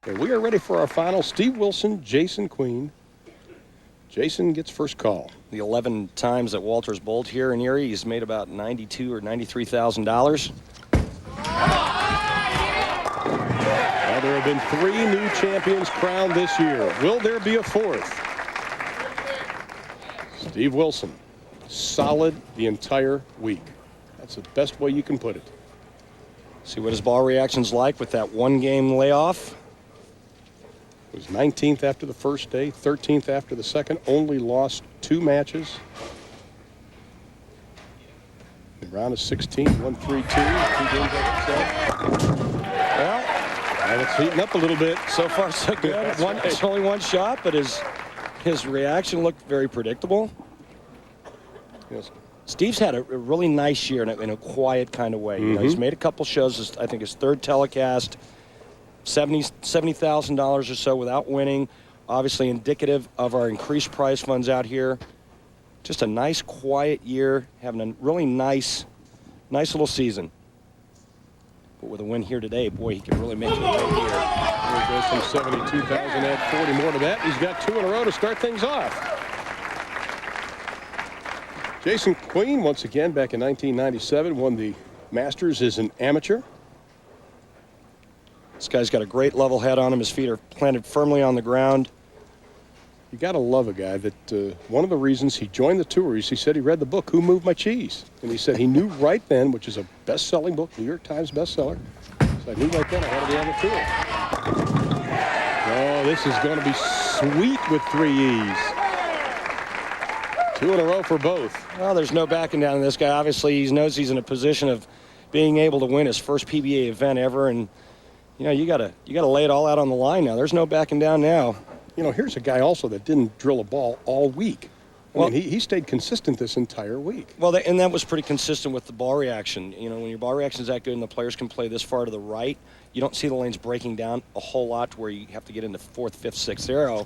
And we are ready for our final. Steve Wilson, Jason Queen. Jason gets first call. The 11 times that Walter's bowled here in Erie, he's made about $92,000 or $93,000. Well, there have been 3 new champions crowned this year. Will there be a 4th? Steve Wilson, solid the entire week. That's the best way you can put it. See what his ball reaction's like with that 1-game layoff. It was 19th after the first day, 13th after the second, only lost 2 matches. In round of 16, 1-3-2, 2 games like Well, and it's heating up a little bit. So far, so good. It's only 1 shot, but his reaction looked very predictable. Yes. Steve's had a really nice year in a quiet kind of way. You know, he's made a couple shows. I think his 3rd telecast, $70,000 or so without winning. Obviously indicative of our increased prize funds out here. Just a nice, quiet year, having a really nice little season. But with a win here today, boy, he can really make it right here. He goes from 72,000 at 40 more to that. He's got 2 in a row to start things off. Jason Queen, once again, back in 1997, won the Masters as an amateur. This guy's got a great level head on him. His feet are planted firmly on the ground. You got to love a guy that one of the reasons he joined the tour is he said he read the book, Who Moved My Cheese? And he said he knew right then, which is a best-selling book, New York Times bestseller. So I knew right then I had to be on the tour. Oh, this is going to be sweet with 3 E's. 2 in a row for both. Well, there's no backing down on this guy. Obviously, he knows he's in a position of being able to win his first PBA event ever, and you know you gotta lay it all out on the line now. There's no backing down now. You know, here's a guy also that didn't drill a ball all week. I mean, he stayed consistent this entire week. Well, and that was pretty consistent with the ball reaction. You know, when your ball reaction is that good and the players can play this far to the right, you don't see the lanes breaking down a whole lot to where you have to get into 4th, 5th, 6th arrow.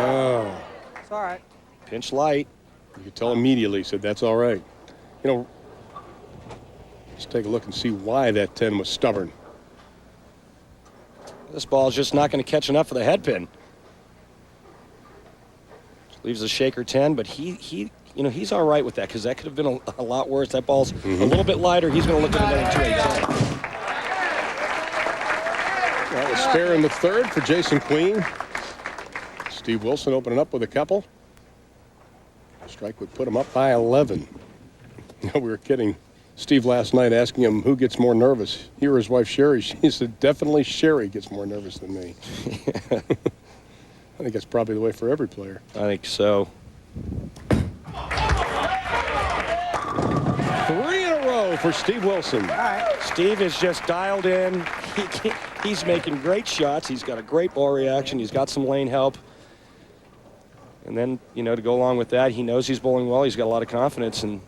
Oh. It's all right. Pinch light. You could tell immediately, he said, that's all right. You know, let's take a look and see why that 10 was stubborn. This ball is just not going to catch enough for the head pin. Leaves the shaker 10, but he you know, he's all right with that because that could have been a lot worse. That ball's a little bit lighter. He's going to look at another 2-8. Well, a spare in the 3rd for Jason Queen. Steve Wilson opening up with a couple. Strike would put him up by 11. You know, we were kidding Steve last night, asking him who gets more nervous. He or his wife Sherry. She said, definitely Sherry gets more nervous than me. I think that's probably the way for every player. I think so. 3 in a row for Steve Wilson. All right. Steve is just dialed in. He's making great shots. He's got a great ball reaction. He's got some lane help. And then, you know, to go along with that, he knows he's bowling well. He's got a lot of confidence. And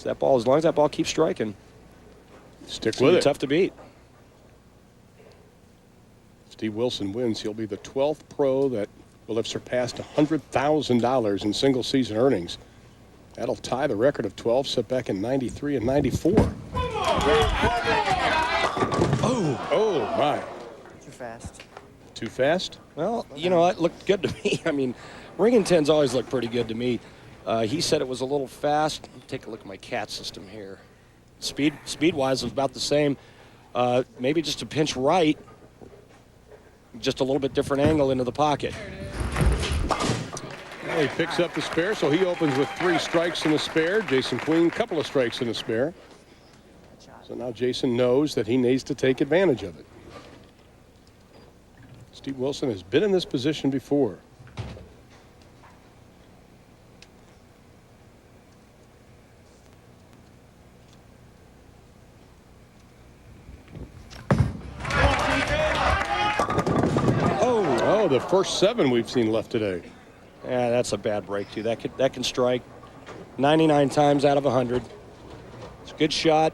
that ball, as long as that ball keeps striking, stick with it. Tough to beat. Steve Wilson wins. He'll be the 12th pro that will have surpassed $100,000 in single season earnings. That'll tie the record of 12 set back in 93 and 94. Oh my. Too fast. Too fast? Well, you know, it looked good to me. I mean, ringing 10s always look pretty good to me. He said it was a little fast. Take a look at my cat system here. Speed-wise, it was about the same. Maybe just a pinch right. Just a little bit different angle into the pocket. Well, he picks up the spare, so he opens with 3 strikes in a spare. Jason Queen, couple of strikes in a spare. So now Jason knows that he needs to take advantage of it. Steve Wilson has been in this position before. Oh, the first 7 we've seen left today. Yeah, that's a bad break, too. That can strike 99 times out of 100. It's a good shot.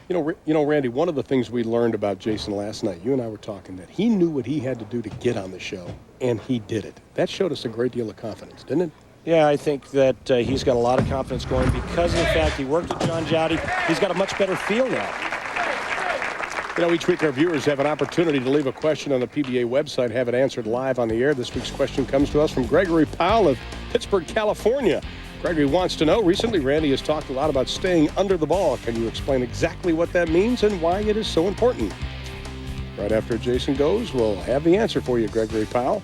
You know, Randy, one of the things we learned about Jason last night, you and I were talking, that he knew what he had to do to get on the show, and he did it. That showed us a great deal of confidence, didn't it? Yeah, I think that he's got a lot of confidence going because of the fact he worked with John Jowdy. He's got a much better feel now. You know, each week our viewers have an opportunity to leave a question on the PBA website, have it answered live on the air. This week's question comes to us from Gregory Powell of Pittsburgh, California. Gregory wants to know, recently Randy has talked a lot about staying under the ball. Can you explain exactly what that means and why it is so important? Right after Jason goes, we'll have the answer for you, Gregory Powell.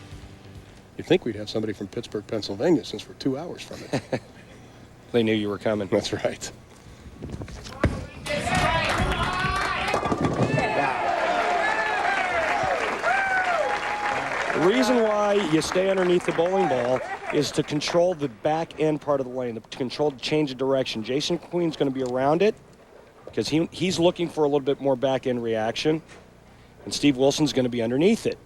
You'd think we'd have somebody from Pittsburgh, Pennsylvania, since we're 2 hours from it. They knew you were coming. That's right. The reason why you stay underneath the bowling ball is to control the back end part of the lane, to control the change of direction. Jason Queen's going to be around it because he's looking for a little bit more back end reaction, and Steve Wilson's going to be underneath it.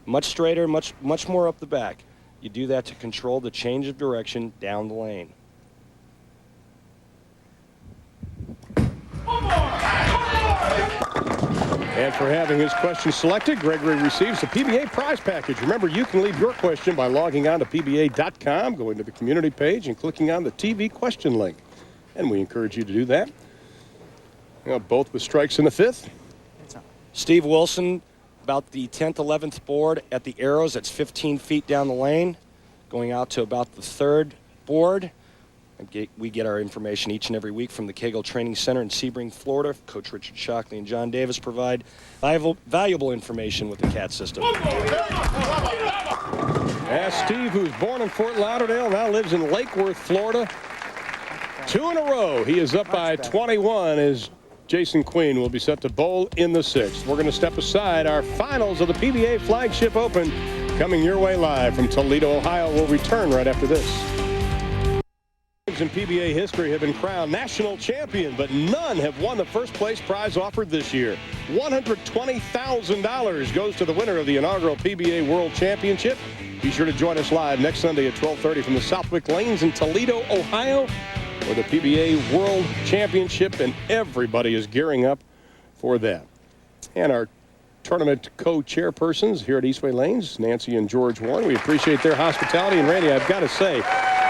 Much straighter, much more up the back. You do that to control the change of direction down the lane. And for having his question selected, Gregory receives the PBA prize package. Remember, you can leave your question by logging on to PBA.com, going to the community page, and clicking on the TV question link. And we encourage you to do that. You know, both with strikes in the fifth. Steve Wilson, about the 10th, 11th board at the arrows. That's 15 feet down the lane, going out to about the third board. We get our information each and every week from the Cagle Training Center in Sebring, Florida. Coach Richard Shockley and John Davis provide valuable information with the CAT system. As Steve, who's born in Fort Lauderdale, now lives in Lake Worth, Florida. 2 in a row. He is up by 21 as Jason Queen will be set to bowl in the sixth. We're going to step aside. Our finals of the PBA Flagship Open coming your way live from Toledo, Ohio. We'll return right after this. In PBA history have been crowned national champion, but none have won the first place prize offered this year. $120,000 goes to the winner of the inaugural PBA World Championship. Be sure to join us live next Sunday at 12:30 from the Southwick Lanes in Toledo, Ohio, for the PBA World Championship, and everybody is gearing up for that. And our tournament co-chairpersons here at Eastway Lanes, Nancy and George Warren, we appreciate their hospitality. And Randy, I've got to say,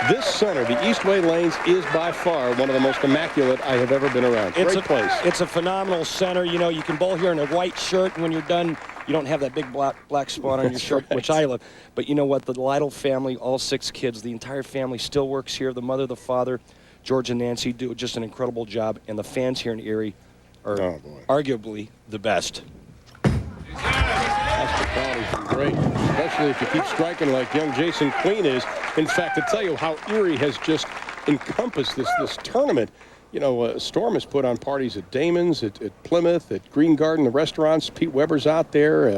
this center, the Eastway Lanes, is by far one of the most immaculate I have ever been around. Great place. It's a phenomenal center. You know, you can bowl here in a white shirt, and when you're done, you don't have that big black spot on your shirt, right. Which I love. But you know what? The Lytle family, all 6 kids, the entire family still works here. The mother, the father, George and Nancy do just an incredible job, and the fans here in Erie are arguably the best. Hospitality's been great, especially if you keep striking like young Jason Queen is. In fact, to tell you how Erie has just encompassed this tournament, you know, Storm has put on parties at Damon's, at Plymouth, at Green Garden, the restaurants. Pete Weber's out there.